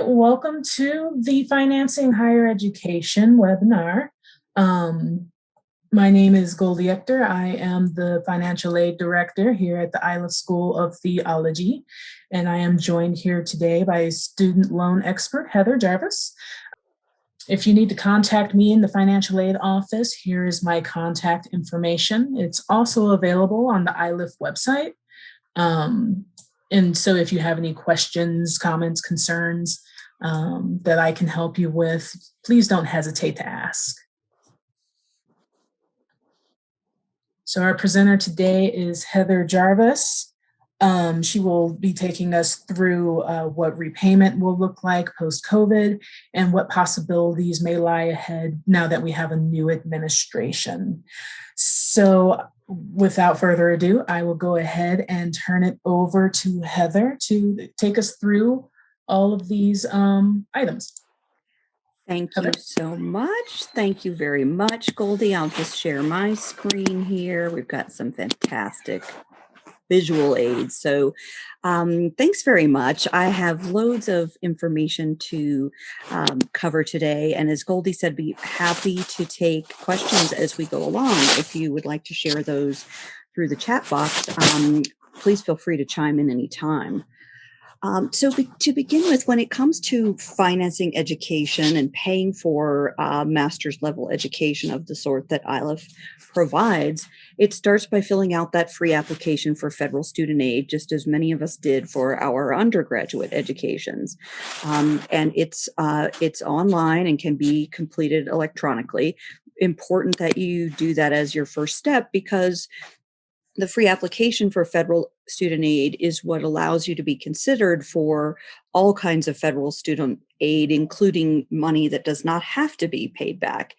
welcome to the Financing Higher Education webinar. My name is Goldie Ector. I am the Financial Aid Director here at the Iliff School of Theology, and I am joined here today by student loan expert Heather Jarvis. If you need to contact me in the Financial Aid Office, here is my contact information. It's also available on the Iliff website. And so if you have any questions, comments, concerns that I can help you with, please don't hesitate to ask. So our presenter today is Heather Jarvis. She will be taking us through what repayment will look like post-COVID and what possibilities may lie ahead now that we have a new administration. So without further ado, I will go ahead and turn it over to Heather to take us through all of these items. Thank you so much. Thank you very much, Goldie. I'll just share my screen here. We've got some fantastic visual aids. So thanks very much. I have loads of information to cover today. And as Goldie said, be happy to take questions as we go along. If you would like to share those through the chat box, please feel free to chime in anytime. So to begin with, when it comes to financing education and paying for master's level education of the sort that Iliff provides, it starts by filling out that free application for federal student aid, just as many of us did for our undergraduate educations. And it's online and can be completed electronically. Important that you do that as your first step, because the free application for federal student aid is what allows you to be considered for all kinds of federal student aid, including money that does not have to be paid back.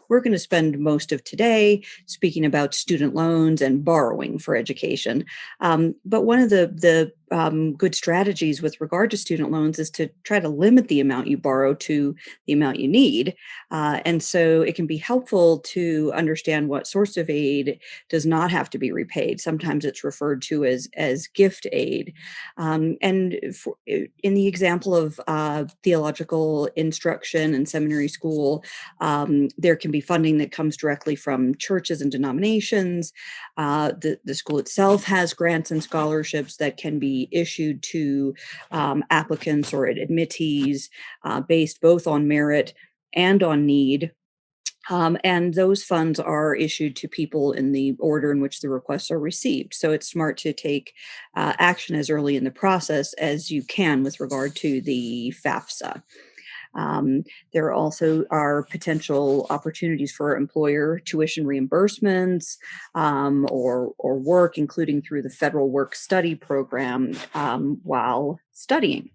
We're going to spend most of today speaking about student loans and borrowing for education. But one of the good strategies with regard to student loans is to try to limit the amount you borrow to the amount you need. And so it can be helpful to understand what source of aid does not have to be repaid. Sometimes it's referred to as gift aid. And in the example of theological instruction and seminary school, there can be funding that comes directly from churches and denominations. The school itself has grants and scholarships that can be issued to applicants or admittees based both on merit and on need. And those funds are issued to people in the order in which the requests are received. So it's smart to take action as early in the process as you can with regard to the FAFSA. There also are potential opportunities for employer tuition reimbursements or work, including through the federal work study program while studying.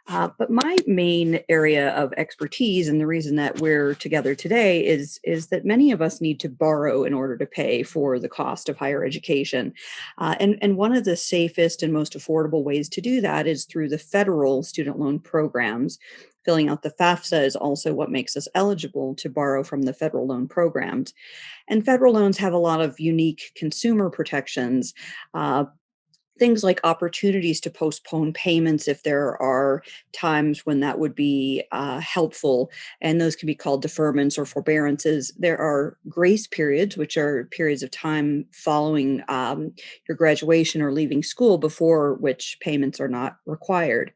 But my main area of expertise, and the reason that we're together today, is that many of us need to borrow in order to pay for the cost of higher education. And one of the safest and most affordable ways to do that is through the federal student loan programs. Filling out the FAFSA is also what makes us eligible to borrow from the federal loan programs. And federal loans have a lot of unique consumer protections. Things like opportunities to postpone payments if there are times when that would be helpful, and those can be called deferments or forbearances. There are grace periods, which are periods of time following your graduation or leaving school, before which payments are not required.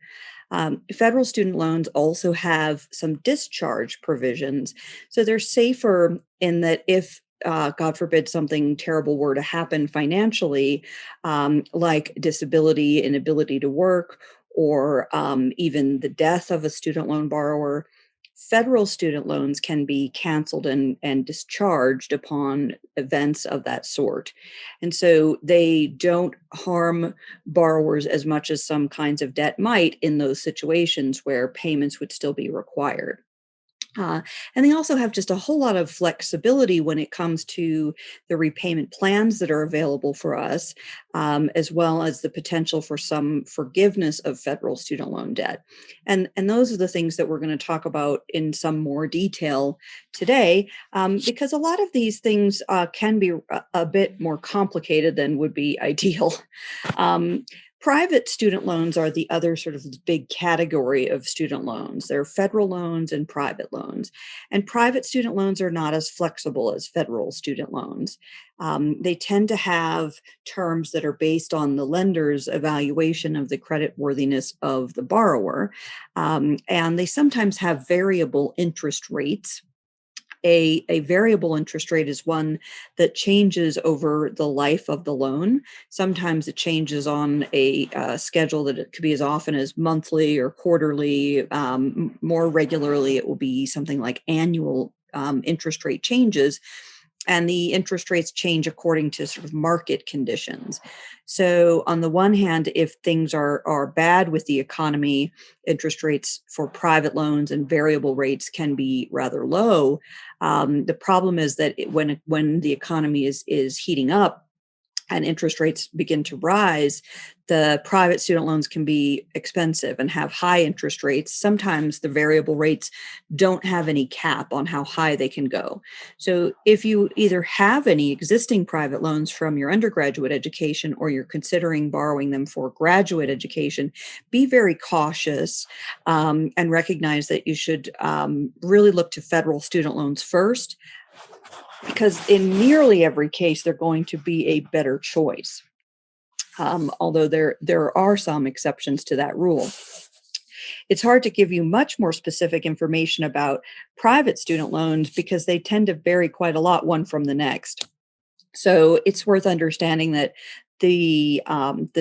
Federal student loans also have some discharge provisions, so they're safer in that if God forbid something terrible were to happen financially, like disability, inability to work, or even the death of a student loan borrower, federal student loans can be canceled and discharged upon events of that sort. And so they don't harm borrowers as much as some kinds of debt might in those situations where payments would still be required. And they also have just a whole lot of flexibility when it comes to the repayment plans that are available for us, as well as the potential for some forgiveness of federal student loan debt. And those are the things that we're going to talk about in some more detail today, because a lot of these things can be a bit more complicated than would be ideal. Private student loans are the other sort of big category of student loans. There are federal loans and private loans. And private student loans are not as flexible as federal student loans. They tend to have terms that are based on the lender's evaluation of the creditworthiness of the borrower. And they sometimes have variable interest rates. A variable interest rate is one that changes over the life of the loan. Sometimes it changes on a schedule that it could be as often as monthly or quarterly. More regularly, it will be something like annual interest rate changes. And the interest rates change according to sort of market conditions. So on the one hand, if things are bad with the economy, interest rates for private loans and variable rates can be rather low. The problem is that when the economy is heating up and interest rates begin to rise, the private student loans can be expensive and have high interest rates. Sometimes the variable rates don't have any cap on how high they can go. So if you either have any existing private loans from your undergraduate education or you're considering borrowing them for graduate education, be very cautious and recognize that you should really look to federal student loans first, because in nearly every case, they're going to be a better choice. Although there are some exceptions to that rule. It's hard to give you much more specific information about private student loans because they tend to vary quite a lot one from the next. So it's worth understanding that the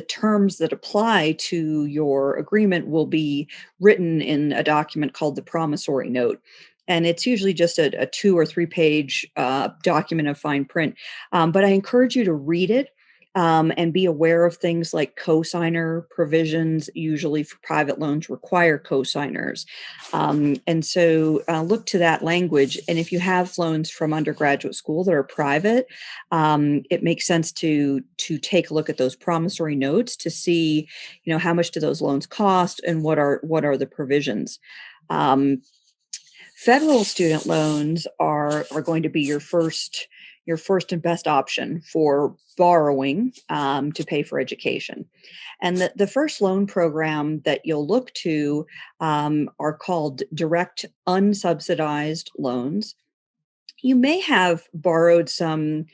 terms that apply to your agreement will be written in a document called the promissory note. And it's usually just a 2 or 3 page document of fine print. But I encourage you to read it and be aware of things like cosigner provisions. Usually for private loans require cosigners. And so look to that language. And if you have loans from undergraduate school that are private, it makes sense to take a look at those promissory notes to see, how much do those loans cost and what are the provisions. Federal student loans are going to be your first and best option for borrowing to pay for education. And the first loan program that you'll look to are called direct unsubsidized loans. You may have borrowed some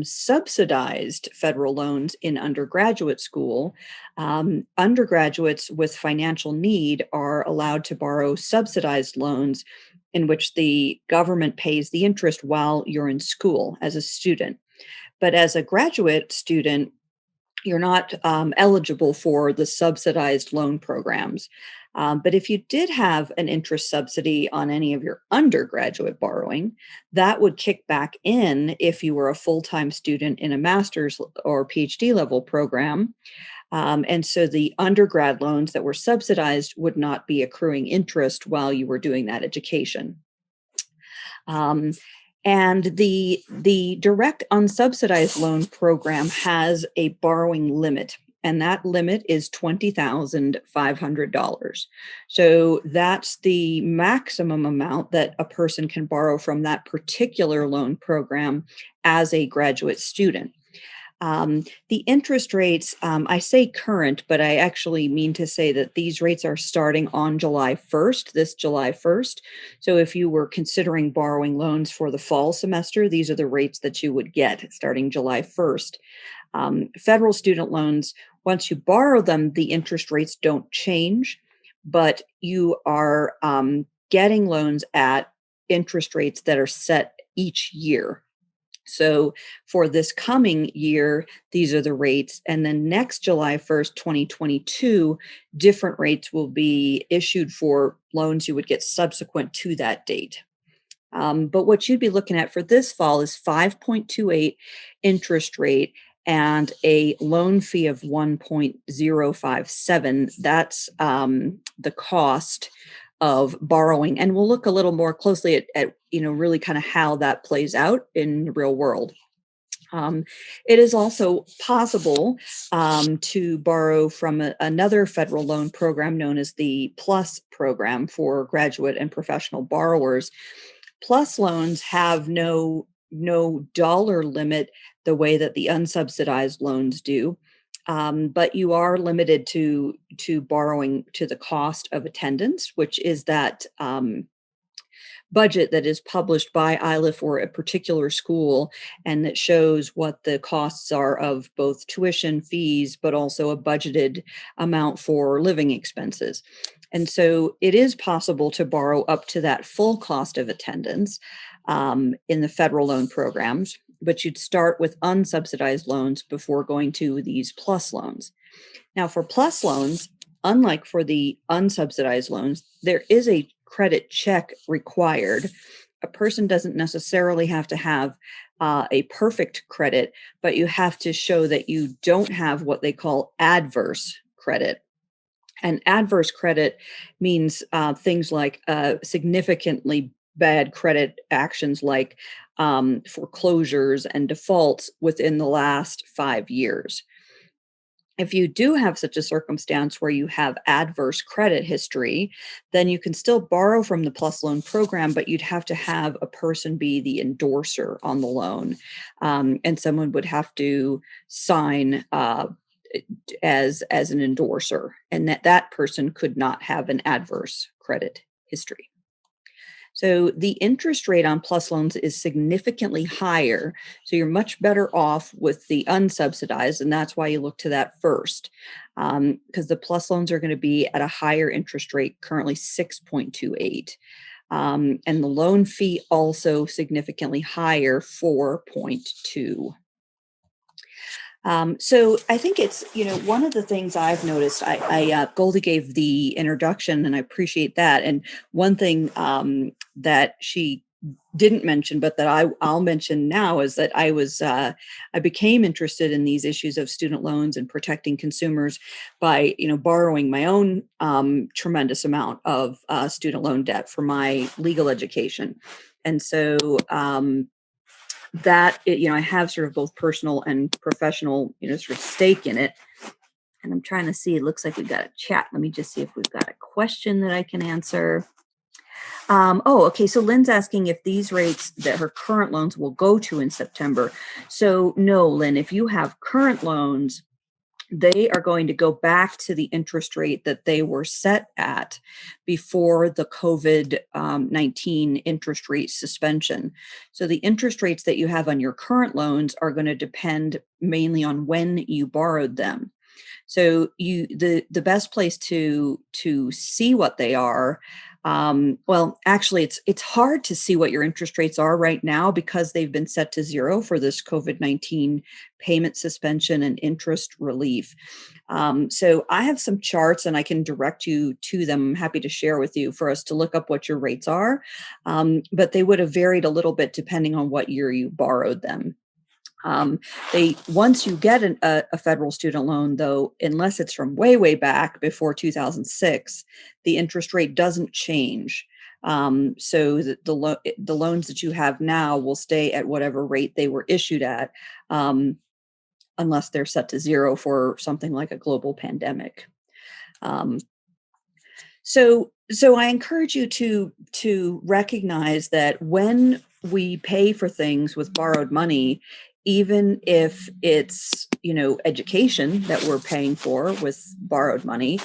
subsidized federal loans in undergraduate school. Undergraduates with financial need are allowed to borrow subsidized loans in which the government pays the interest while you're in school as a student. But as a graduate student, you're not eligible for the subsidized loan programs. But if you did have an interest subsidy on any of your undergraduate borrowing, that would kick back in if you were a full-time student in a master's or PhD level program. And so the undergrad loans that were subsidized would not be accruing interest while you were doing that education. And the direct unsubsidized loan program has a borrowing limit, and that limit is $20,500. So that's the maximum amount that a person can borrow from that particular loan program as a graduate student. The interest rates, I say current, but I actually mean to say that these rates are starting on July 1st, this July 1st. So if you were considering borrowing loans for the fall semester, these are the rates that you would get starting July 1st. Federal student loans, once you borrow them, the interest rates don't change, but you are getting loans at interest rates that are set each year. So for this coming year, these are the rates. And then next July 1st, 2022, different rates will be issued for loans you would get subsequent to that date. But what you'd be looking at for this fall is 5.28 interest rate and a loan fee of 1.057. That's the cost of borrowing. And we'll look a little more closely at really kind of how that plays out in the real world. It is also possible to borrow from another federal loan program known as the PLUS program for graduate and professional borrowers. PLUS loans have no dollar limit the way that the unsubsidized loans do. but you are limited to borrowing to the cost of attendance, which is that budget that is published by Iliff for a particular school, and that shows what the costs are of both tuition fees, but also a budgeted amount for living expenses. And so it is possible to borrow up to that full cost of attendance in the federal loan programs, but you'd start with unsubsidized loans before going to these plus loans. Now, for plus loans, unlike for the unsubsidized loans, there is a credit check required. A person doesn't necessarily have to have a perfect credit, but you have to show that you don't have what they call adverse credit. And adverse credit means things like significantly bad credit actions like foreclosures and defaults within the last 5 years. If you do have such a circumstance where you have adverse credit history, then you can still borrow from the Plus Loan program, but you'd have to have a person be the endorser on the loan. And someone would have to sign as an endorser, and that person could not have an adverse credit history. So the interest rate on plus loans is significantly higher. So you're much better off with the unsubsidized, and that's why you look to that first, because the plus loans are going to be at a higher interest rate, currently 6.28. And the loan fee also significantly higher, 4.2. So I think it's, one of the things I've noticed, Goldie gave the introduction and I appreciate that. And one thing that she didn't mention, but that I'll mention now is that I became interested in these issues of student loans and protecting consumers by, borrowing my own tremendous amount of student loan debt for my legal education. And so, that I have sort of both personal and professional, sort of stake in it. And I'm trying to see, it looks like we've got a chat. Let me just see if we've got a question that I can answer. Okay. So Lynn's asking if these rates that her current loans will go to in September. So no, Lynn, if you have current loans, they are going to go back to the interest rate that they were set at before the COVID-19 interest rate suspension. So the interest rates that you have on your current loans are going to depend mainly on when you borrowed them. So the best place to see what they are, well, actually, it's hard to see what your interest rates are right now because they've been set to zero for this COVID-19 payment suspension and interest relief. So I have some charts and I can direct you to them. I'm happy to share with you for us to look up what your rates are. But they would have varied a little bit depending on what year you borrowed them. Once you get a federal student loan, though, unless it's from way back before 2006, the interest rate doesn't change. So the loans that you have now will stay at whatever rate they were issued at, unless they're set to zero for something like a global pandemic. So I encourage you to recognize that when we pay for things with borrowed money, even if it's education that we're paying for with borrowed money,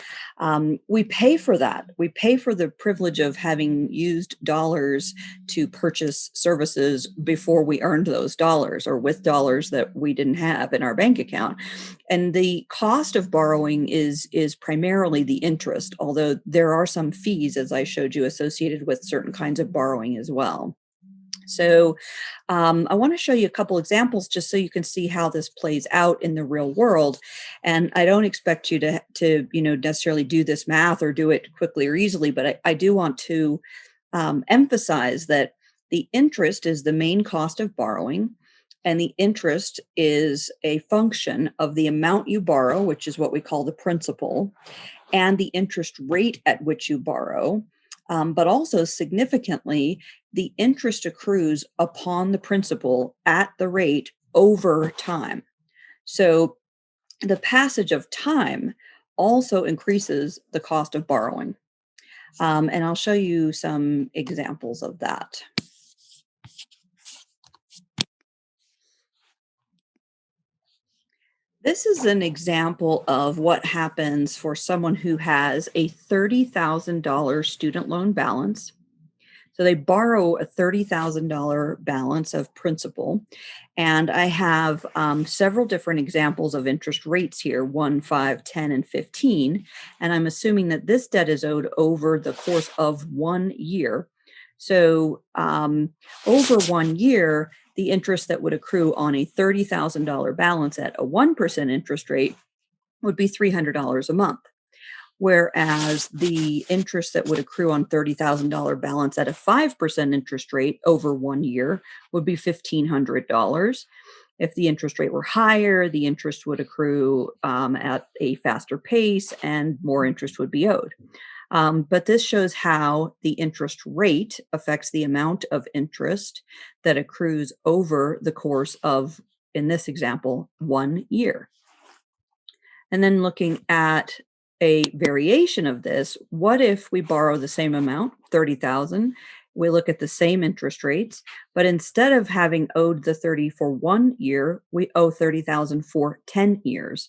we pay for that. We pay for the privilege of having used dollars to purchase services before we earned those dollars, or with dollars that we didn't have in our bank account. And the cost of borrowing is primarily the interest, although there are some fees, as I showed you, associated with certain kinds of borrowing as well. So I want to show you a couple examples just so you can see how this plays out in the real world. And I don't expect you to necessarily do this math or do it quickly or easily, but I do want to emphasize that the interest is the main cost of borrowing. And the interest is a function of the amount you borrow, which is what we call the principal, and the interest rate at which you borrow. But also significantly, the interest accrues upon the principal at the rate over time. So the passage of time also increases the cost of borrowing. And I'll show you some examples of that. This is an example of what happens for someone who has a $30,000 student loan balance. So they borrow a $30,000 balance of principal. And I have several different examples of interest rates here, 1, 5, 10, and 15. And I'm assuming that this debt is owed over the course of 1 year. So over 1 year, the interest that would accrue on a $30,000 balance at a 1% interest rate would be $300 a month. Whereas the interest that would accrue on $30,000 balance at a 5% interest rate over 1 year would be $1,500. If the interest rate were higher, the interest would accrue at a faster pace and more interest would be owed. But this shows how the interest rate affects the amount of interest that accrues over the course of, in this example, 1 year. And then looking at a variation of this, what if we borrow the same amount, 30,000, we look at the same interest rates, but instead of having owed the 30 for 1 year, we owe 30,000 for 10 years.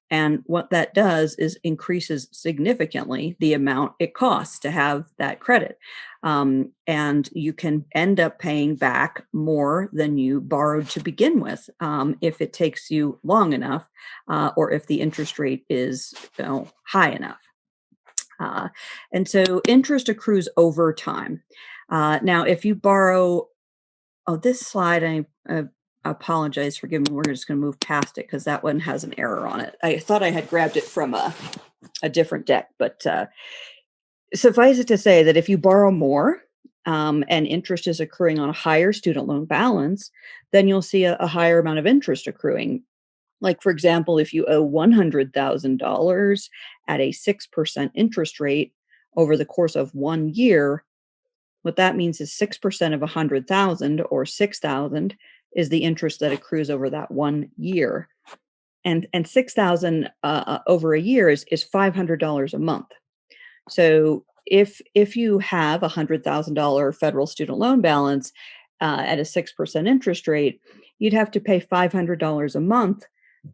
And what that does is increases significantly the amount it costs to have that credit. And you can end up paying back more than you borrowed to begin with if it takes you long enough or if the interest rate is high enough. And so interest accrues over time. Now, if you borrow, this slide, I apologize for giving, we're just going to move past it because that one has an error on it. I thought I had grabbed it from a different deck, but suffice it to say that if you borrow more and interest is accruing on a higher student loan balance, then you'll see a higher amount of interest accruing. Like, for example, if you owe $100,000 at a 6% interest rate over the course of 1 year, what that means is 6% of 100,000 or 6,000 is the interest that accrues over that 1 year. And 6,000 over a year is $500 a month. So if you have a $100,000 federal student loan balance at a 6% interest rate, you'd have to pay $500 a month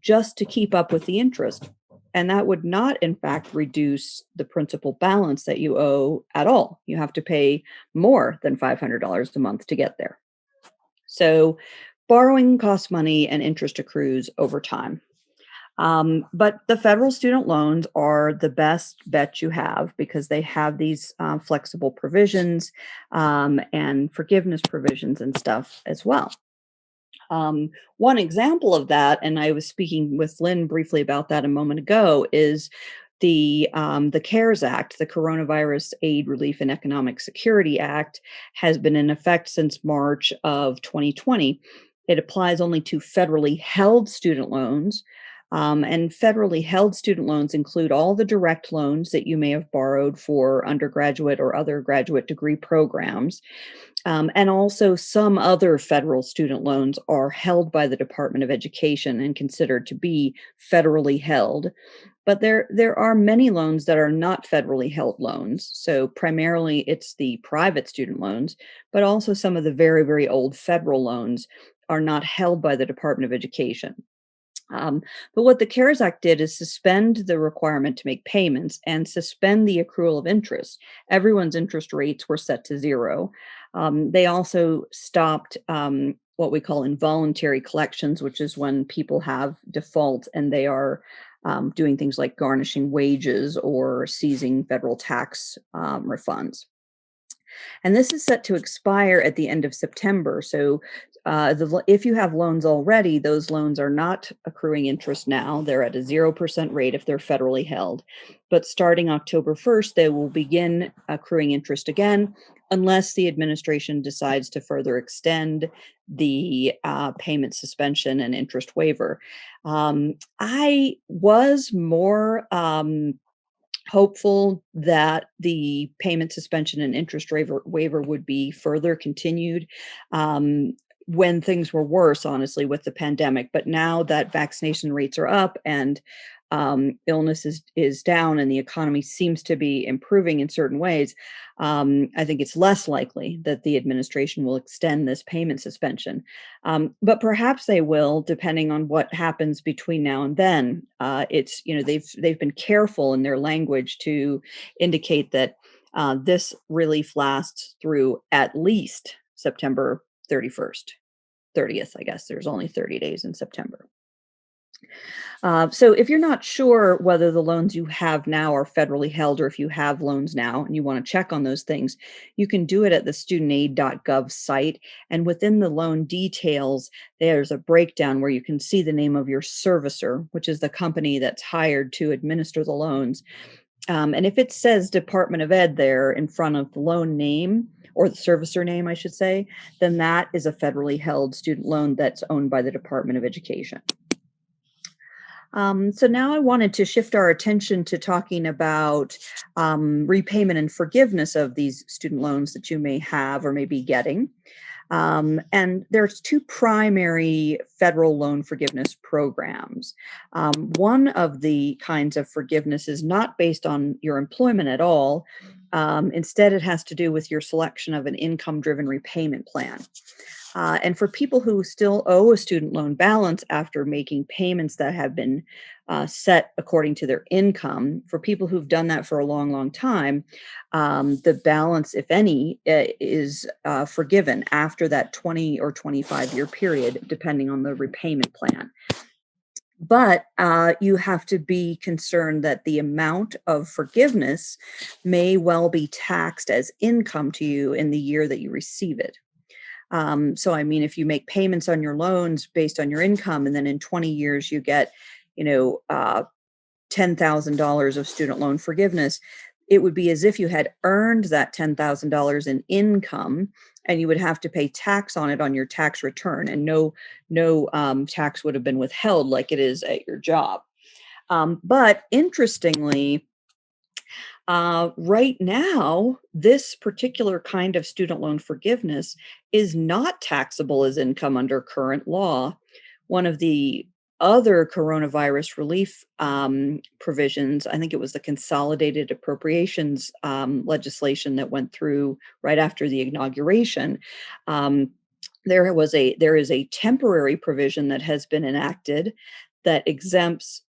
just to keep up with the interest. And that would not, in fact, reduce the principal balance that you owe at all. You have to pay more than $500 a month to get there. So borrowing costs money and interest accrues over time. But the federal student loans are the best bet you have because they have these flexible provisions and forgiveness provisions and stuff as well. One example of that, and I was speaking with Lynn briefly about that a moment ago, is the CARES Act, the Coronavirus Aid, Relief, and Economic Security Act, has been in effect since March of 2020. It applies only to federally held student loans. And federally held student loans include all the direct loans that you may have borrowed for undergraduate or other graduate degree programs. And also some other federal student loans are held by the Department of Education and considered to be federally held. But there are many loans that are not federally held loans. So primarily it's the private student loans, but also some of the very, very old federal loans are not held by the Department of Education. But what the CARES Act did is suspend the requirement to make payments and suspend the accrual of interest. Everyone's interest rates were set to zero. They also stopped what we call involuntary collections, which is when people have default and they are doing things like garnishing wages or seizing federal tax refunds. And this is set to expire at the end of September. So if you have loans already, those loans are not accruing interest now. They're at a 0% rate if they're federally held. But starting October 1st, they will begin accruing interest again, unless the administration decides to further extend the payment suspension and interest waiver. I was more hopeful that the payment suspension and interest waiver would be further continued when things were worse, honestly, with the pandemic. But now that vaccination rates are up and illness is down and the economy seems to be improving in certain ways, I think it's less likely that the administration will extend this payment suspension. But perhaps they will, depending on what happens between now and then. They've been careful in their language to indicate that this relief lasts through at least September 31st, 30th, I guess. There's only 30 days in September. So if you're not sure whether the loans you have now are federally held or if you have loans now and you want to check on those things, you can do it at the studentaid.gov site. And within the loan details, there's a breakdown where you can see the name of your servicer, which is the company that's hired to administer the loans. And if it says Department of Ed there in front of the loan name, or the servicer name, I should say, then that is a federally held student loan that's owned by the Department of Education. So now I wanted to shift our attention to talking about repayment and forgiveness of these student loans that you may have or may be getting. And there's two primary federal loan forgiveness programs. One of the kinds of forgiveness is not based on your employment at all. Instead, it has to do with your selection of an income-driven repayment plan. And for people who still owe a student loan balance after making payments that have been set according to their income, for people who've done that for a long, long time, the balance, if any, is forgiven after that 20 or 25-year period, depending on the repayment plan. But you have to be concerned that the amount of forgiveness may well be taxed as income to you in the year that you receive it. So, I mean, if you make payments on your loans based on your income, and then in 20 years you get, $10,000 of student loan forgiveness, it would be as if you had earned that $10,000 in income, and you would have to pay tax on it on your tax return, and no tax would have been withheld like it is at your job. But interestingly, right now, this particular kind of student loan forgiveness is not taxable as income under current law. One of the other coronavirus relief provisions, I think it was the Consolidated Appropriations legislation that went through right after the inauguration. There is a temporary provision that has been enacted that exempts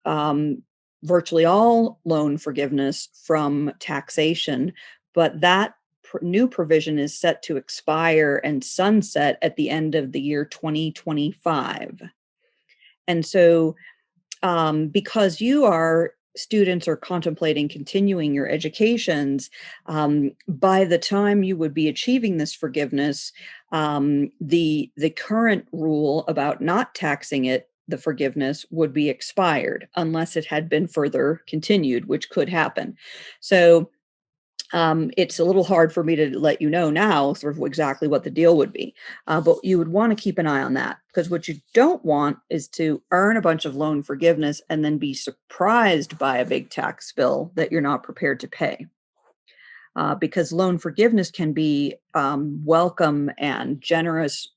virtually all loan forgiveness from taxation, but that new provision is set to expire and sunset at the end of the year 2025. And so because students are contemplating continuing your educations, by the time you would be achieving this forgiveness, the current rule about not taxing it, the forgiveness, would be expired unless it had been further continued, which could happen. So it's a little hard for me to let you know now sort of exactly what the deal would be, but you would want to keep an eye on that, because what you don't want is to earn a bunch of loan forgiveness and then be surprised by a big tax bill that you're not prepared to pay. Because loan forgiveness can be welcome and generous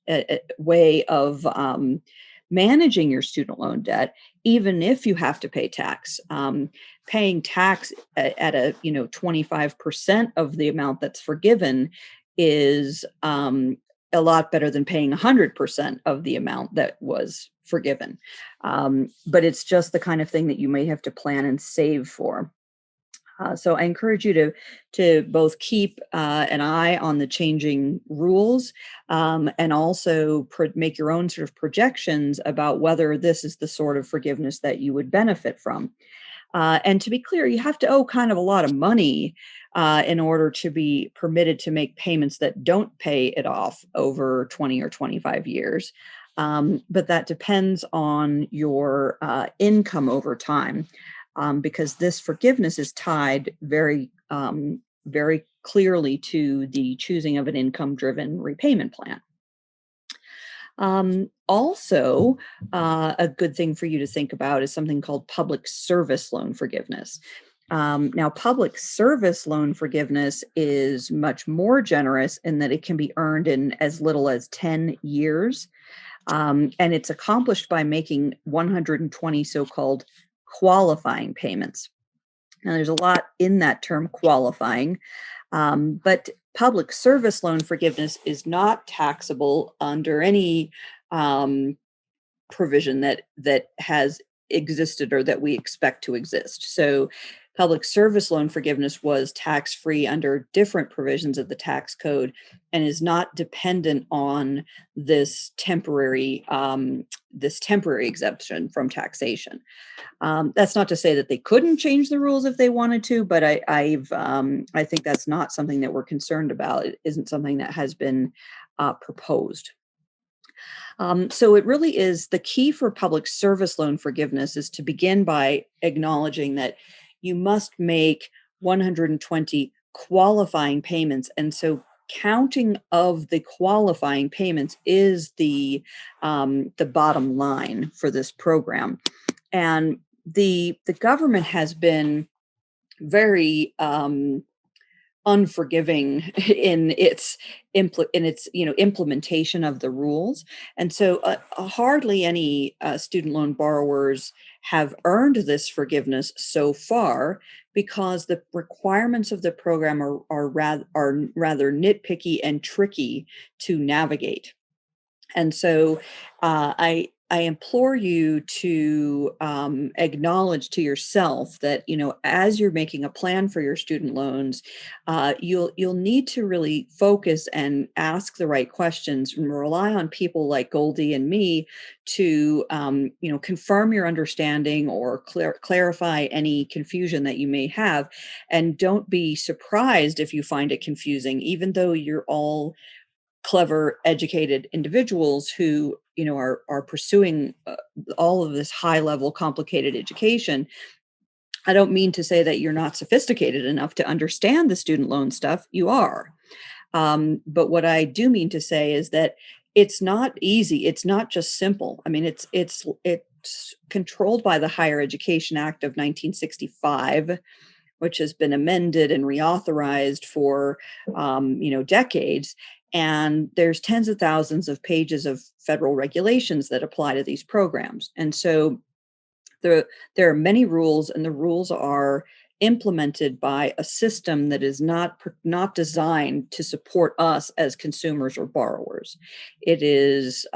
way of managing your student loan debt, even if you have to pay tax. Paying tax at a 25% of the amount that's forgiven is a lot better than paying 100% of the amount that was forgiven. But it's just the kind of thing that you may have to plan and save for. So I encourage you to both keep an eye on the changing rules and also make your own sort of projections about whether this is the sort of forgiveness that you would benefit from. And to be clear, you have to owe kind of a lot of money in order to be permitted to make payments that don't pay it off over 20 or 25 years. But that depends on your income over time. Because this forgiveness is tied very, very clearly to the choosing of an income-driven repayment plan. Also, a good thing for you to think about is something called public service loan forgiveness. Now, public service loan forgiveness is much more generous in that it can be earned in as little as 10 years. And it's accomplished by making 120 so-called qualifying payments. Now, there's a lot in that term qualifying, but public service loan forgiveness is not taxable under any provision that has existed or that we expect to exist. So public service loan forgiveness was tax-free under different provisions of the tax code and is not dependent on this temporary exemption from taxation. That's not to say that they couldn't change the rules if they wanted to, but I think that's not something that we're concerned about. It isn't something that has been proposed. So it really is the key for public service loan forgiveness is to begin by acknowledging that you must make 120 qualifying payments. And so counting of the qualifying payments is the bottom line for this program. And the government has been very unforgiving in its implementation of the rules, and so hardly any student loan borrowers have earned this forgiveness so far because the requirements of the program are rather nitpicky and tricky to navigate. And so I implore you to acknowledge to yourself that, as you're making a plan for your student loans, you'll need to really focus and ask the right questions and rely on people like Goldie and me to, confirm your understanding or clarify any confusion that you may have. And don't be surprised if you find it confusing, even though you're all clever, educated individuals who are pursuing all of this high level complicated education. I don't mean to say that you're not sophisticated enough to understand the student loan stuff. You are. But what I do mean to say is that it's not easy. It's not just simple. I mean, it's controlled by the Higher Education Act of 1965, which has been amended and reauthorized for decades. And there's tens of thousands of pages of federal regulations that apply to these programs. And so there are many rules, and the rules are implemented by a system that is not designed to support us as consumers or borrowers. It is,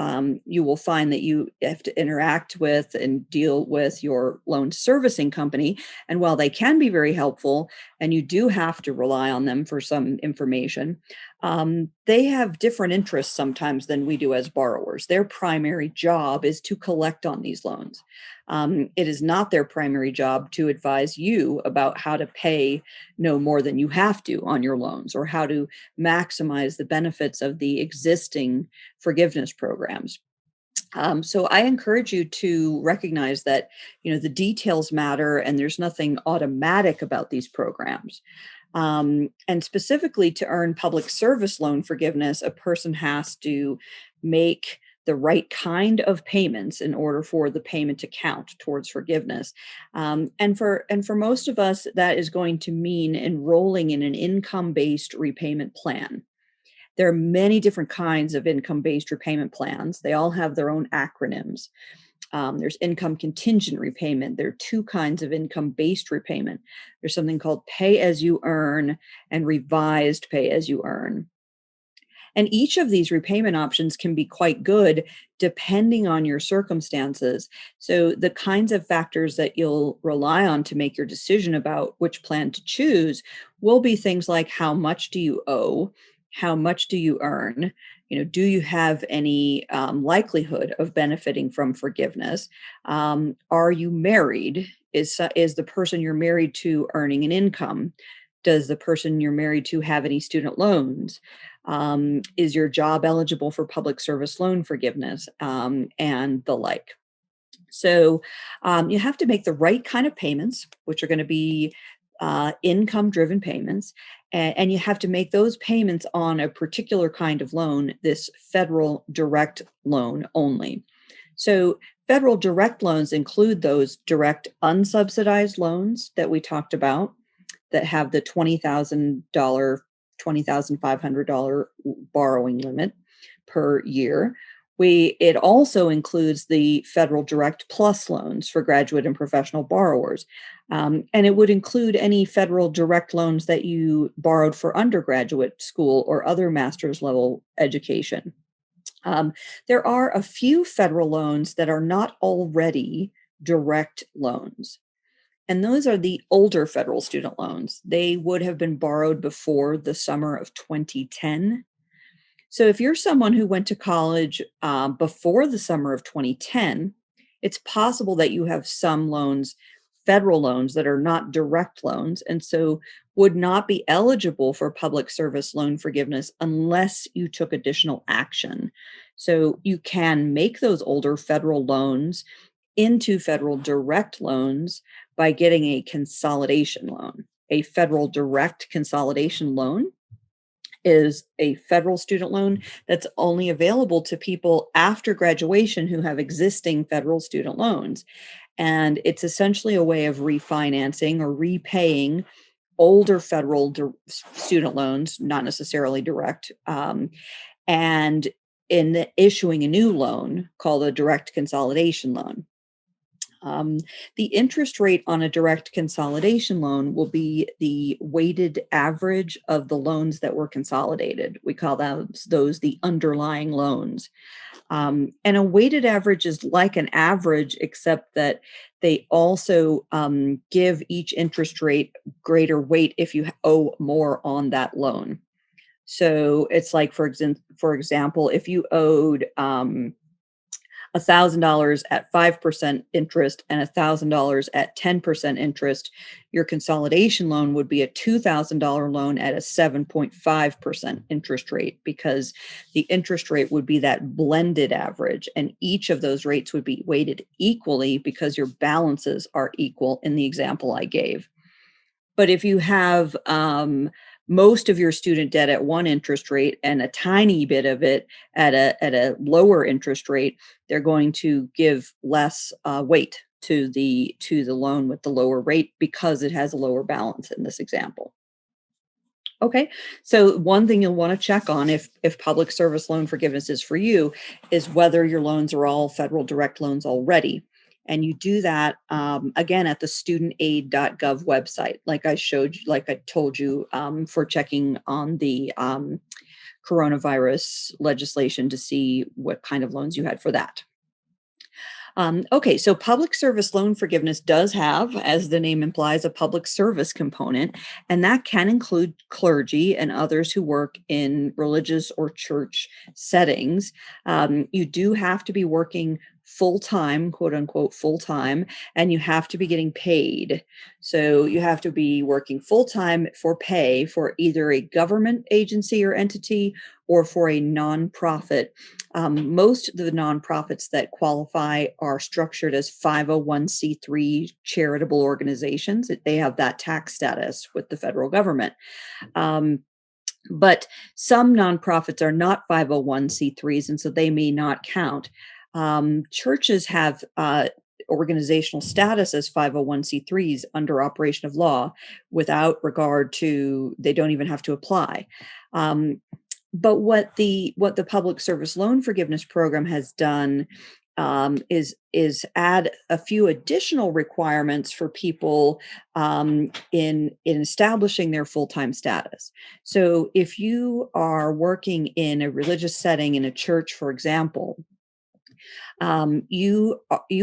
you will find that you have to interact with and deal with your loan servicing company. And while they can be very helpful, and you do have to rely on them for some information, they have different interests sometimes than we do as borrowers. Their primary job is to collect on these loans. It is not their primary job to advise you about how to pay no more than you have to on your loans or how to maximize the benefits of the existing forgiveness programs. So I encourage you to recognize that, the details matter and there's nothing automatic about these programs. And specifically to earn public service loan forgiveness, a person has to make the right kind of payments in order for the payment to count towards forgiveness. And for most of us, that is going to mean enrolling in an income-based repayment plan. There are many different kinds of income-based repayment plans. They all have their own acronyms. There's income contingent repayment. There are two kinds of income-based repayment. There's something called pay as you earn and revised pay as you earn. And each of these repayment options can be quite good depending on your circumstances. So the kinds of factors that you'll rely on to make your decision about which plan to choose will be things like how much do you owe? How much do you earn? Do you have any likelihood of benefiting from forgiveness? Are you married? Is the person you're married to earning an income? Does the person you're married to have any student loans? Is your job eligible for public service loan forgiveness, and the like? So you have to make the right kind of payments, which are going to be income-driven payments, and you have to make those payments on a particular kind of loan, this federal direct loan only. So federal direct loans include those direct unsubsidized loans that we talked about that have the $20,000, $20,500 borrowing limit per year, It also includes the federal direct plus loans for graduate and professional borrowers. And it would include any federal direct loans that you borrowed for undergraduate school or other master's level education. There are a few federal loans that are not already direct loans. And those are the older federal student loans. They would have been borrowed before the summer of 2010. So if you're someone who went to college before the summer of 2010, it's possible that you have some loans, federal loans, that are not direct loans, and so would not be eligible for public service loan forgiveness unless you took additional action. So you can make those older federal loans into federal direct loans by getting a consolidation loan. A federal direct consolidation loan is a federal student loan that's only available to people after graduation who have existing federal student loans. And it's essentially a way of refinancing or repaying older federal student loans, not necessarily direct, and in issuing a new loan called a direct consolidation loan. The interest rate on a direct consolidation loan will be the weighted average of the loans that were consolidated. We call those the underlying loans. And a weighted average is like an average, except that they also give each interest rate greater weight if you owe more on that loan. So it's like, for example, if you owed $1,000 at 5% interest and $1,000 at 10% interest, your consolidation loan would be a $2,000 loan at a 7.5% interest rate, because the interest rate would be that blended average, and each of those rates would be weighted equally because your balances are equal in the example I gave. But if you have most of your student debt at one interest rate and a tiny bit of it at a lower interest rate, they're going to give less weight to the loan with the lower rate because it has a lower balance in this example. Okay, so one thing you'll want to check on if public service loan forgiveness is for you is whether your loans are all federal direct loans already. And you do that again at the studentaid.gov website, like I told you, for checking on the coronavirus legislation to see what kind of loans you had for that. Okay, so public service loan forgiveness does have, as the name implies, a public service component, and that can include clergy and others who work in religious or church settings. You do have to be working full-time, quote unquote, full-time, and you have to be getting paid. So you have to be working full-time for pay for either a government agency or entity or for a nonprofit. Most of the nonprofits that qualify are structured as 501c3 charitable organizations. They have that tax status with the federal government. But some nonprofits are not 501c3s, and so they may not count. Churches have organizational status as 501c3s under operation of law without regard to, they don't even have to apply. But what the public service loan forgiveness program has done is add a few additional requirements for people in establishing their full-time status. So if you are working in a religious setting in a church, for example, you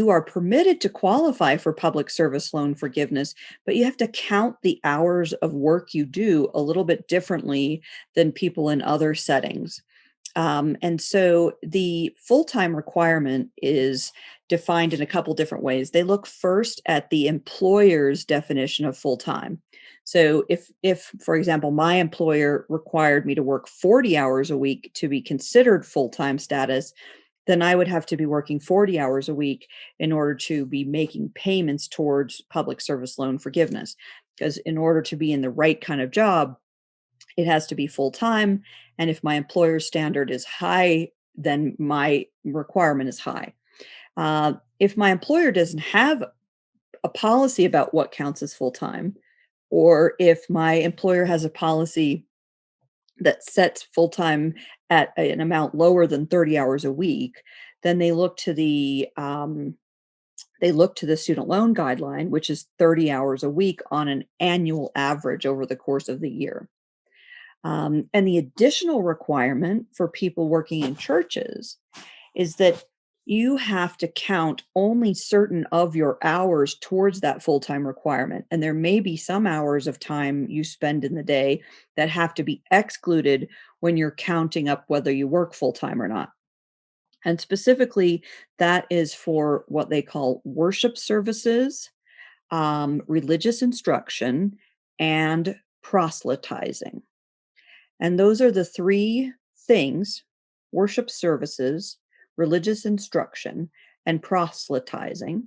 are permitted to qualify for public service loan forgiveness, but you have to count the hours of work you do a little bit differently than people in other settings. And so the full-time requirement is defined in a couple different ways. They look first at the employer's definition of full-time. So if, for example, my employer required me to work 40 hours a week to be considered full-time status, then I would have to be working 40 hours a week in order to be making payments towards public service loan forgiveness. Because in order to be in the right kind of job, it has to be full-time. And if my employer's standard is high, then my requirement is high. If my employer doesn't have a policy about what counts as full-time, or if my employer has a policy that sets full-time at an amount lower than 30 hours a week, then they look to the student loan guideline, which is 30 hours a week on an annual average over the course of the year. And the additional requirement for people working in churches is that you have to count only certain of your hours towards that full-time requirement. And there may be some hours of time you spend in the day that have to be excluded when you're counting up whether you work full-time or not. And specifically, that is for what they call worship services, religious instruction, and proselytizing. And those are the three things: worship services, religious instruction, and proselytizing,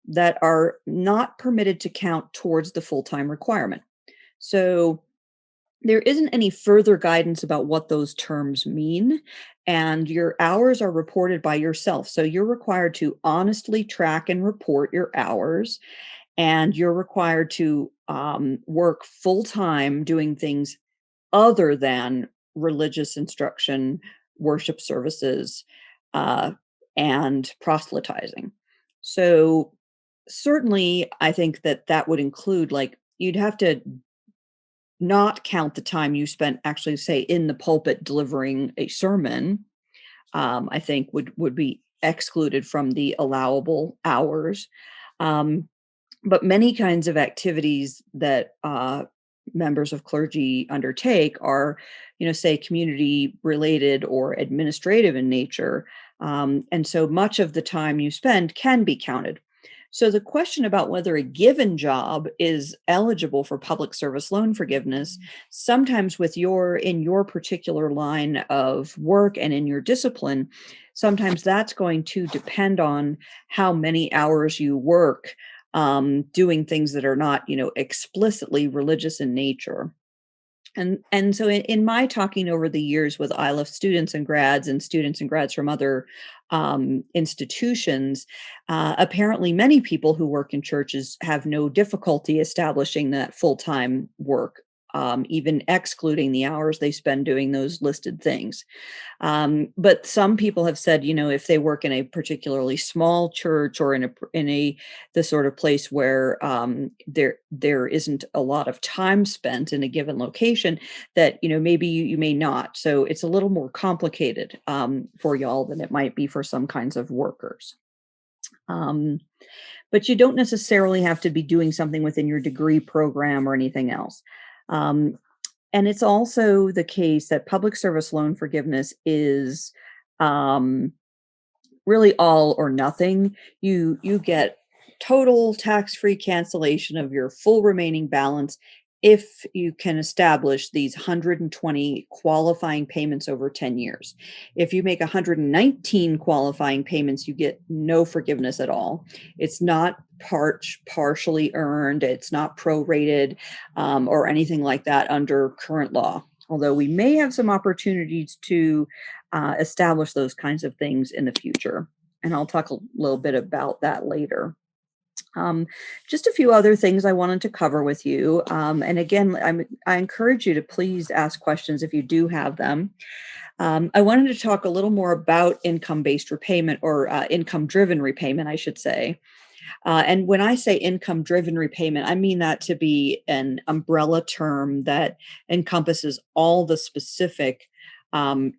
that are not permitted to count towards the full-time requirement. So there isn't any further guidance about what those terms mean, and your hours are reported by yourself. So you're required to honestly track and report your hours, and you're required to work full-time doing things other than religious instruction, worship services, uh, and proselytizing. So certainly, I think that that would include, like, you'd have to not count the time you spent actually, say, in the pulpit delivering a sermon. I think would be excluded from the allowable hours. Um, but many kinds of activities that members of clergy undertake are, say, community related or administrative in nature. And so much of the time you spend can be counted. So the question about whether a given job is eligible for public service loan forgiveness, sometimes in your particular line of work and in your discipline, sometimes that's going to depend on how many hours you work doing things that are not, explicitly religious in nature. And so in my talking over the years with Iliff students and grads from other institutions, apparently many people who work in churches have no difficulty establishing that full-time work, even excluding the hours they spend doing those listed things. But some people have said, if they work in a particularly small church or in the sort of place where there isn't a lot of time spent in a given location, that maybe you may not. So it's a little more complicated for y'all than it might be for some kinds of workers. But you don't necessarily have to be doing something within your degree program or anything else. And it's also the case that public service loan forgiveness is really all or nothing. You get total tax-free cancellation of your full remaining balance if you can establish these 120 qualifying payments over 10 years. If you make 119 qualifying payments, you get no forgiveness at all. It's not partially earned, it's not prorated, or anything like that under current law. Although we may have some opportunities to establish those kinds of things in the future. And I'll talk a little bit about that later. Just a few other things I wanted to cover with you. And again, I encourage you to please ask questions if you do have them. I wanted to talk a little more about income-based repayment, or income-driven repayment, I should say. And when I say income-driven repayment, I mean that to be an umbrella term that encompasses all the specific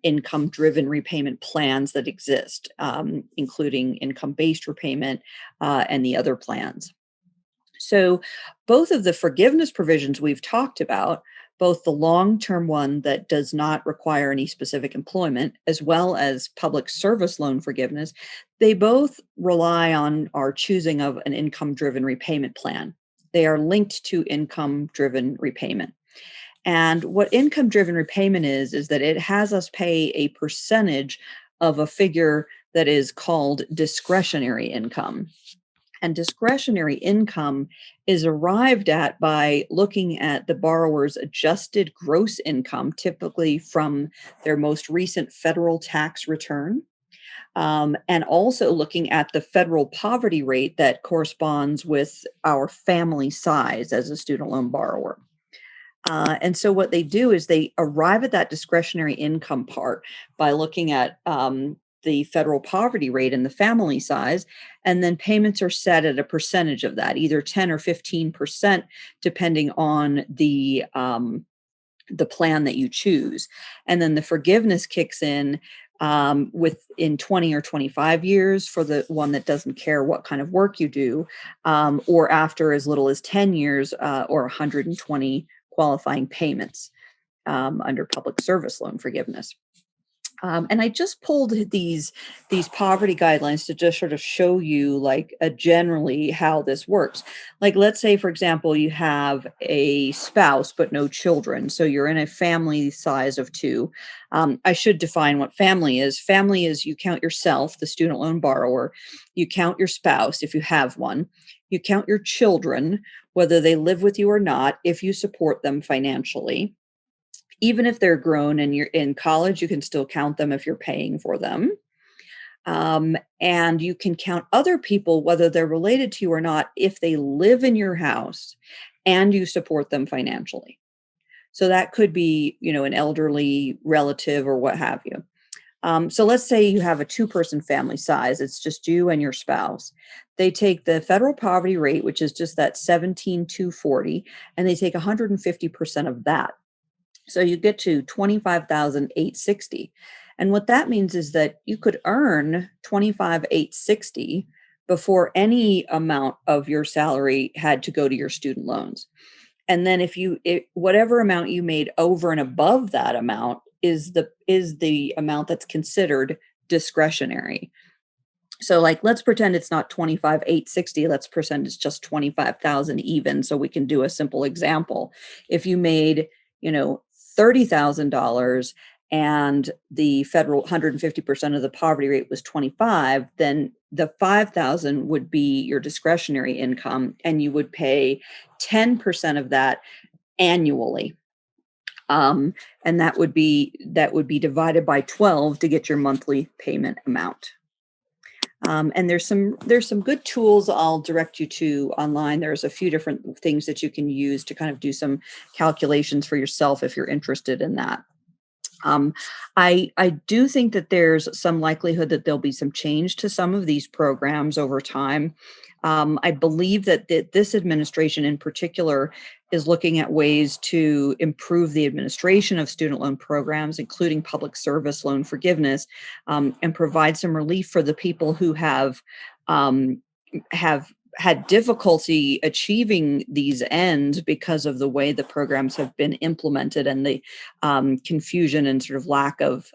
income-driven repayment plans that exist, including income-based repayment and the other plans. So both of the forgiveness provisions we've talked about, both the long-term one that does not require any specific employment, as well as public service loan forgiveness, they both rely on our choosing of an income-driven repayment plan. They are linked to income-driven repayment. And what income-driven repayment is that it has us pay a percentage of a figure that is called discretionary income. And discretionary income is arrived at by looking at the borrower's adjusted gross income, typically from their most recent federal tax return, and also looking at the federal poverty rate that corresponds with our family size as a student loan borrower. And so what they do is they arrive at that discretionary income part by looking at the federal poverty rate and the family size, and then payments are set at a percentage of that, either 10 or 15%, depending on the plan that you choose. And then the forgiveness kicks in within 20 or 25 years for the one that doesn't care what kind of work you do, or after as little as 10 years or 120 qualifying payments under public service loan forgiveness. And I just pulled these poverty guidelines to just sort of show you like generally how this works. Like, let's say, for example, you have a spouse but no children. So you're in a family size of two. I should define what family is. Family is you count yourself, the student loan borrower, you count your spouse if you have one, you count your children, whether they live with you or not, if you support them financially. Even if they're grown and you're in college, you can still count them if you're paying for them. And you can count other people, whether they're related to you or not, if they live in your house and you support them financially. So that could be, an elderly relative or what have you. So let's say you have a two-person family size. It's just you and your spouse. They take the federal poverty rate, which is just that 17,240, and they take 150% of that. So you get to 25,860. And what that means is that you could earn 25,860 before any amount of your salary had to go to your student loans. And then whatever amount you made over and above that amount is the amount that's considered discretionary. So like, let's pretend it's not 25,860. Let's pretend it's just 25,000 even. So we can do a simple example. If you made, $30,000 and the federal 150% of the poverty rate was 25, then the 5,000 would be your discretionary income, and you would pay 10% of that annually. And that would be divided by 12 to get your monthly payment amount. And there's some good tools I'll direct you to online. There's a few different things that you can use to kind of do some calculations for yourself if you're interested in that. I do think that there's some likelihood that there'll be some change to some of these programs over time. I believe that this administration in particular is looking at ways to improve the administration of student loan programs, including public service loan forgiveness, and provide some relief for the people who have had difficulty achieving these ends because of the way the programs have been implemented and the confusion and sort of lack of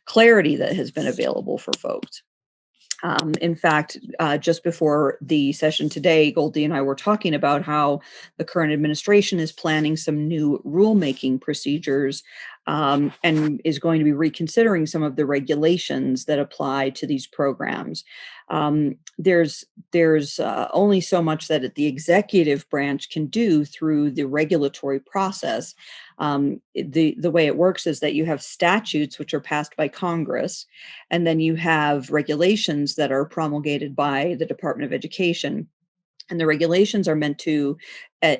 clarity that has been available for folks. In fact, just before the session today, Goldie and I were talking about how the current administration is planning some new rulemaking procedures and is going to be reconsidering some of the regulations that apply to these programs. There's only so much that the executive branch can do through the regulatory process. The way it works is that you have statutes which are passed by Congress, and then you have regulations that are promulgated by the Department of Education. And the regulations are meant to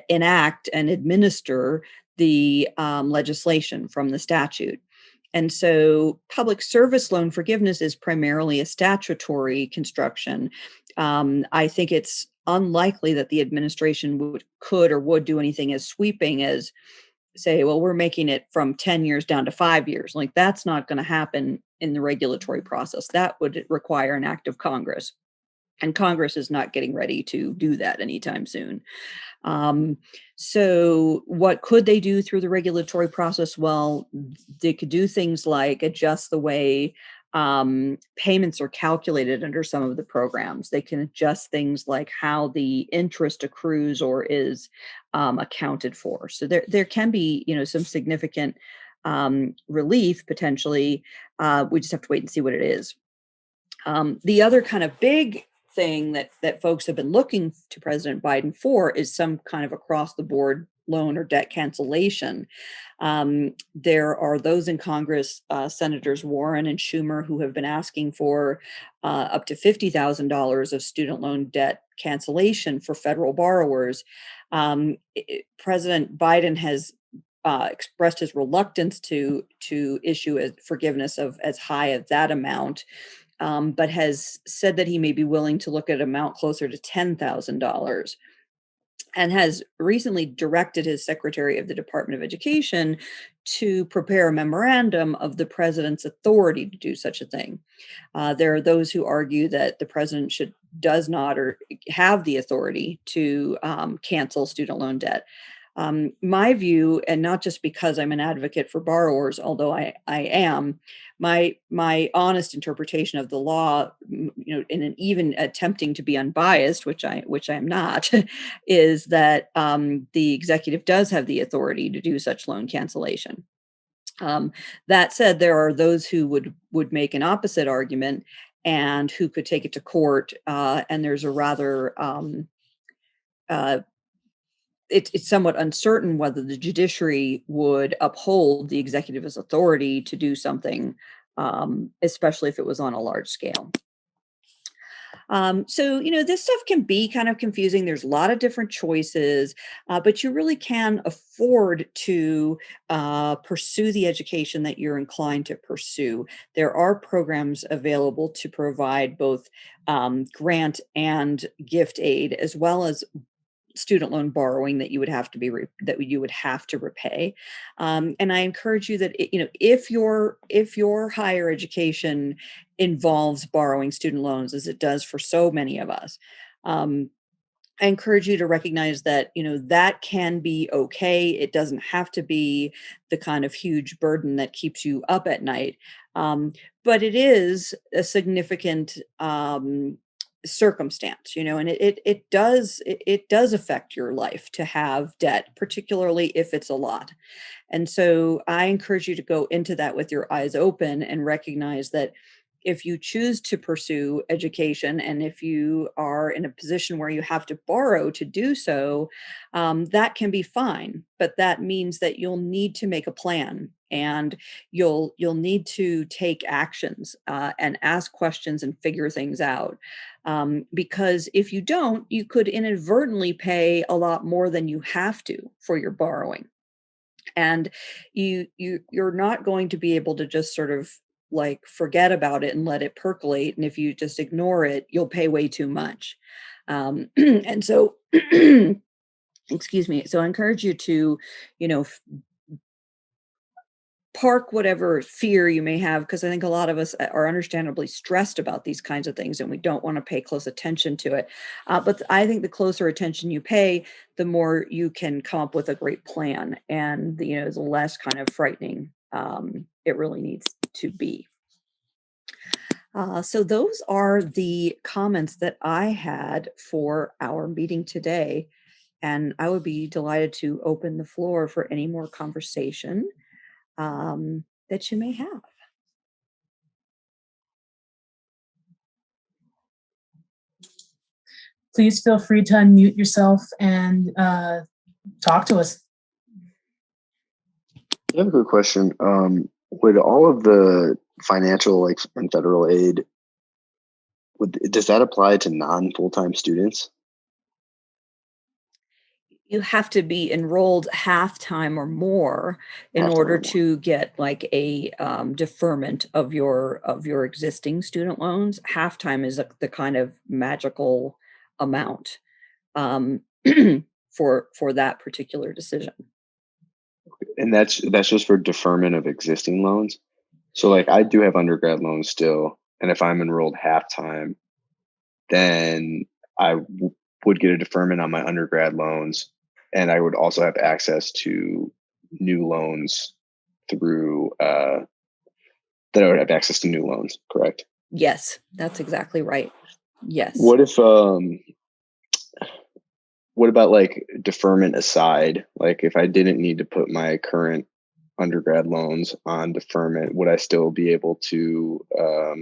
enact and administer the legislation from the statute. And so public service loan forgiveness is primarily a statutory construction. I think it's unlikely that the administration could or would do anything as sweeping as say, well, we're making it from 10 years down to 5 years. Like, that's not going to happen in the regulatory process. That would require an act of Congress. And Congress is not getting ready to do that anytime soon. So what could they do through the regulatory process? Well, they could do things like adjust the way payments are calculated under some of the programs. They can adjust things like how the interest accrues or is accounted for. So there can be, some significant relief potentially. We just have to wait and see what it is. The other kind of big thing that folks have been looking to President Biden for is some kind of across the board loan or debt cancellation. There are those in Congress, Senators Warren and Schumer, who have been asking for up to $50,000 of student loan debt cancellation for federal borrowers. President Biden has expressed his reluctance to issue a forgiveness of as high as that amount, but has said that he may be willing to look at an amount closer to $10,000, and has recently directed his Secretary of the Department of Education to prepare a memorandum of the president's authority to do such a thing. There are those who argue that the president does not or have the authority to cancel student loan debt. My view, and not just because I'm an advocate for borrowers, although I am, my honest interpretation of the law, and even attempting to be unbiased, which I'm not, is that the executive does have the authority to do such loan cancellation. That said, there are those who would make an opposite argument and who could take it to court, and there's a rather it's somewhat uncertain whether the judiciary would uphold the executive's authority to do something, especially if it was on a large scale. So, this stuff can be kind of confusing. There's a lot of different choices, but you really can afford to pursue the education that you're inclined to pursue. There are programs available to provide both grant and gift aid, as well as student loan borrowing that you would have to repay. And I encourage you that if your higher education involves borrowing student loans, as it does for so many of us, I encourage you to recognize that that can be okay. It doesn't have to be the kind of huge burden that keeps you up at night, but it is a significant circumstance, and it does affect your life to have debt, particularly if it's a lot. And so I encourage you to go into that with your eyes open and recognize that if you choose to pursue education, and if you are in a position where you have to borrow to do so, that can be fine. But that means that you'll need to make a plan, and you'll need to take actions and ask questions and figure things out. Because if you don't, you could inadvertently pay a lot more than you have to for your borrowing, and you're not going to be able to just sort of like forget about it and let it percolate. And if you just ignore it, you'll pay way too much. And so, excuse me. So I encourage you to, park whatever fear you may have, because I think a lot of us are understandably stressed about these kinds of things, and we don't want to pay close attention to it. But I think the closer attention you pay, the more you can come up with a great plan, and the less kind of frightening it really needs to be. So those are the comments that I had for our meeting today, and I would be delighted to open the floor for any more conversation that you may have. Please feel free to unmute yourself and talk to us. I have a good question. Would all of the financial and federal aid, does that apply to non-full-time students? You have to be enrolled half-time or more in Half-time order or more. to get like a deferment of your existing student loans. Half-time is the kind of magical amount for that particular decision. And that's just for deferment of existing loans. So I do have undergrad loans still, and if I'm enrolled half-time, then I would get a deferment on my undergrad loans, and I would also have access to new loans through that I would have access to new loans, correct? Yes, that's exactly right. Yes. What if what about deferment aside? If I didn't need to put my current undergrad loans on deferment, would I still be able to apply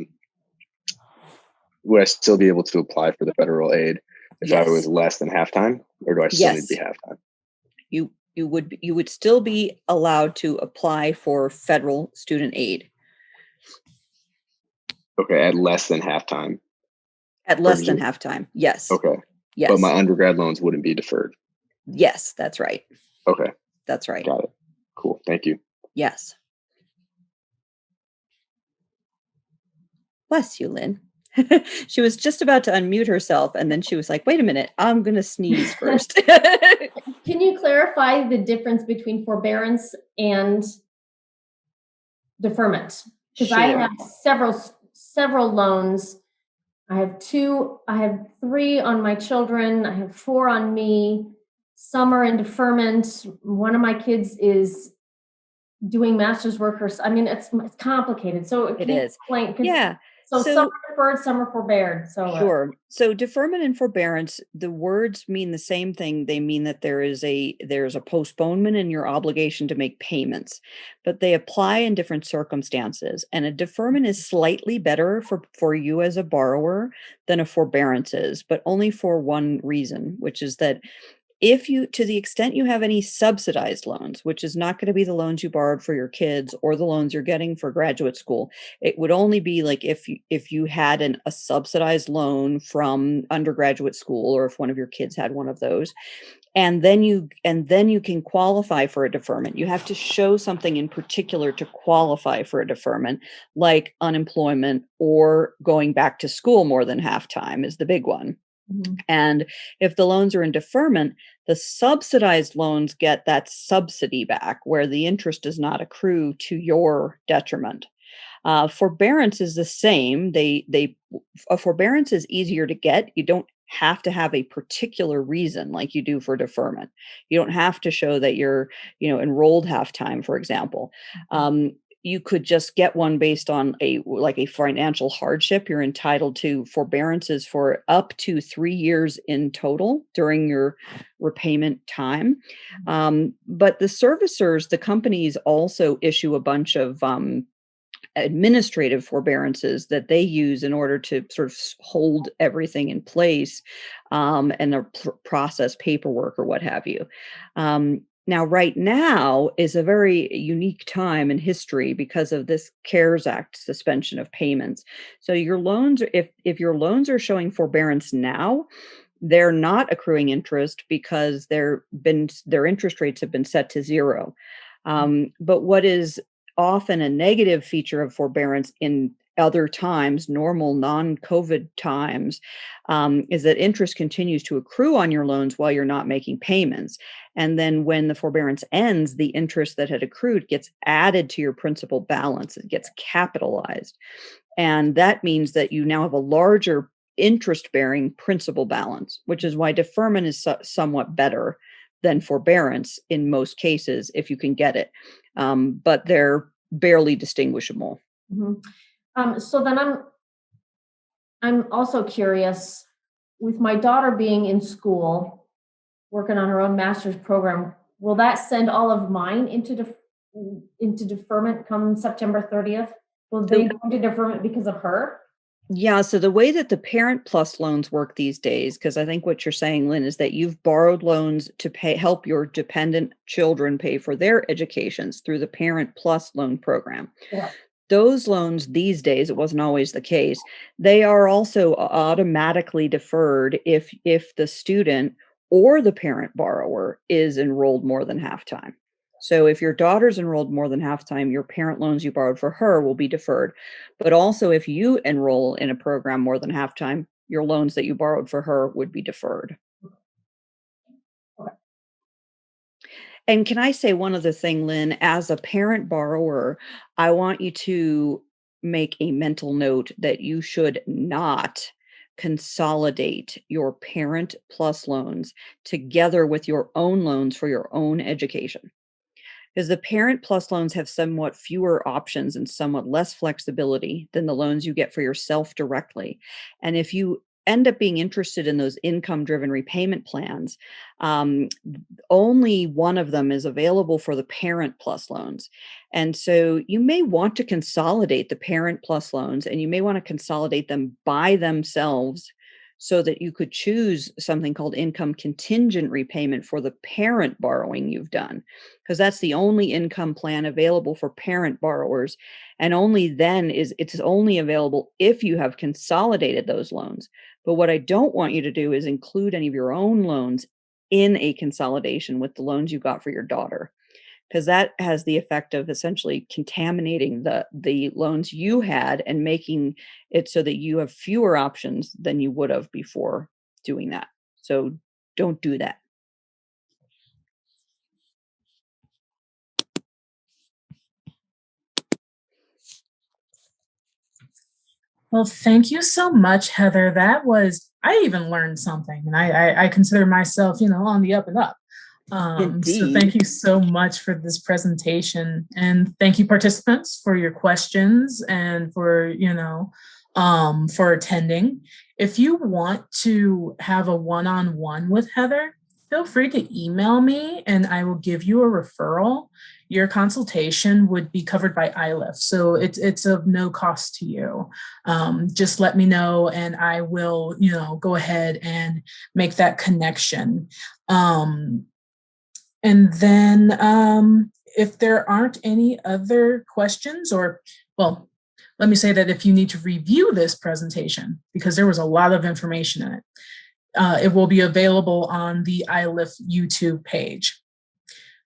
for the federal aid if I was less than half-time, or do I still need to be half-time? you would still be allowed to apply for federal student aid Okay, at less than halftime. at less than halftime. Yes. Okay. Yes. But my undergrad loans wouldn't be deferred. Yes, that's right. Okay. That's right. Got it. Cool. Thank you. Yes. Bless you, Lynn. She was just about to unmute herself, and then she was like, wait a minute, I'm going to sneeze first. Can you clarify the difference between forbearance and deferment? Because I have several loans. I have 3 on my children. I have 4 on me. Some are in deferment. One of my kids is doing master's work. I mean, it's complicated. So It is. Explain, Yeah. So some are deferred, some are forbeared. So sure. So deferment and forbearance, the words mean the same thing. They mean that there's a postponement in your obligation to make payments, but they apply in different circumstances. And a deferment is slightly better for you as a borrower than a forbearance is, but only for one reason, which is that to the extent you have any subsidized loans, which is not going to be the loans you borrowed for your kids or the loans you're getting for graduate school, it would only be like if you had a subsidized loan from undergraduate school, or if one of your kids had one of those, and then you can qualify for a deferment. You have to show something in particular to qualify for a deferment, like unemployment or going back to school more than half time is the big one. Mm-hmm. And if the loans are in deferment, the subsidized loans get that subsidy back where the interest does not accrue to your detriment. Forbearance is the same. A forbearance is easier to get. You don't have to have a particular reason like you do for deferment. You don't have to show that you're, enrolled half time, for example. You could just get one based on a financial hardship. You're entitled to forbearances for up to 3 years in total during your repayment time. But the servicers, the companies also issue a bunch of administrative forbearances that they use in order to sort of hold everything in place and process paperwork or what have you. Now, right now is a very unique time in history because of this CARES Act suspension of payments. So your loans, if your loans are showing forbearance now, they're not accruing interest because their interest rates have been set to 0. But what is often a negative feature of forbearance in other times, normal non-COVID times, is that interest continues to accrue on your loans while you're not making payments. And then when the forbearance ends, the interest that had accrued gets added to your principal balance. It gets capitalized. And that means that you now have a larger interest-bearing principal balance, which is why deferment is somewhat better than forbearance in most cases, if you can get it. But they're barely distinguishable. Mm-hmm. So then I'm also curious, with my daughter being in school, working on her own master's program, will that send all of mine into deferment come September 30th? Will they go into deferment because of her? Yeah, so the way that the Parent Plus loans work these days, because I think what you're saying, Lynn, is that you've borrowed loans to help your dependent children pay for their educations through the Parent Plus loan program. Yeah. Those loans these days, it wasn't always the case, they are also automatically deferred if the student or the parent borrower is enrolled more than half time. So if your daughter's enrolled more than half time, your parent loans you borrowed for her will be deferred. But also if you enroll in a program more than half time, your loans that you borrowed for her would be deferred. And can I say one other thing, Lynn? As a parent borrower, I want you to make a mental note that you should not consolidate your Parent Plus loans together with your own loans for your own education. Because the Parent Plus loans have somewhat fewer options and somewhat less flexibility than the loans you get for yourself directly. And if you end up being interested in those income-driven repayment plans, only one of them is available for the Parent Plus loans. And so you may want to consolidate the Parent Plus loans, and you may want to consolidate them by themselves so that you could choose something called income contingent repayment for the parent borrowing you've done, because that's the only income plan available for parent borrowers. And only then it's only available if you have consolidated those loans. But what I don't want you to do is include any of your own loans in a consolidation with the loans you got for your daughter, because that has the effect of essentially contaminating the loans you had and making it so that you have fewer options than you would have before doing that. So don't do that. Well, thank you so much, Heather. I even learned something, and I consider myself, on the up and up. So thank you so much for this presentation, and thank you participants for your questions and for attending. If you want to have a one-on-one with Heather, feel free to email me and I will give you a referral. Your consultation would be covered by Iliff, so it's of no cost to you. Just let me know and I will go ahead and make that connection. And then if there aren't any other questions, let me say that if you need to review this presentation, because there was a lot of information in it, it will be available on the Iliff YouTube page.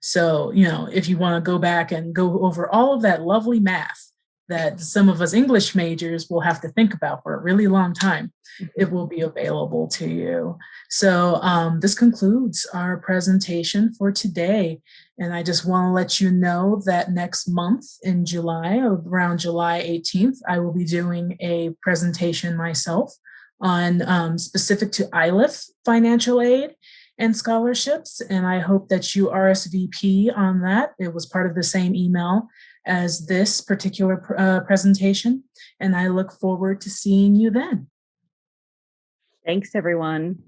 So, if you want to go back and go over all of that lovely math that some of us English majors will have to think about for a really long time, it will be available to you. So this concludes our presentation for today. And I just want to let you know that next month in July, around July 18th, I will be doing a presentation myself on specific to Iliff financial aid and scholarships. And I hope that you RSVP on that. It was part of the same email as this particular presentation. And I look forward to seeing you then. Thanks, everyone.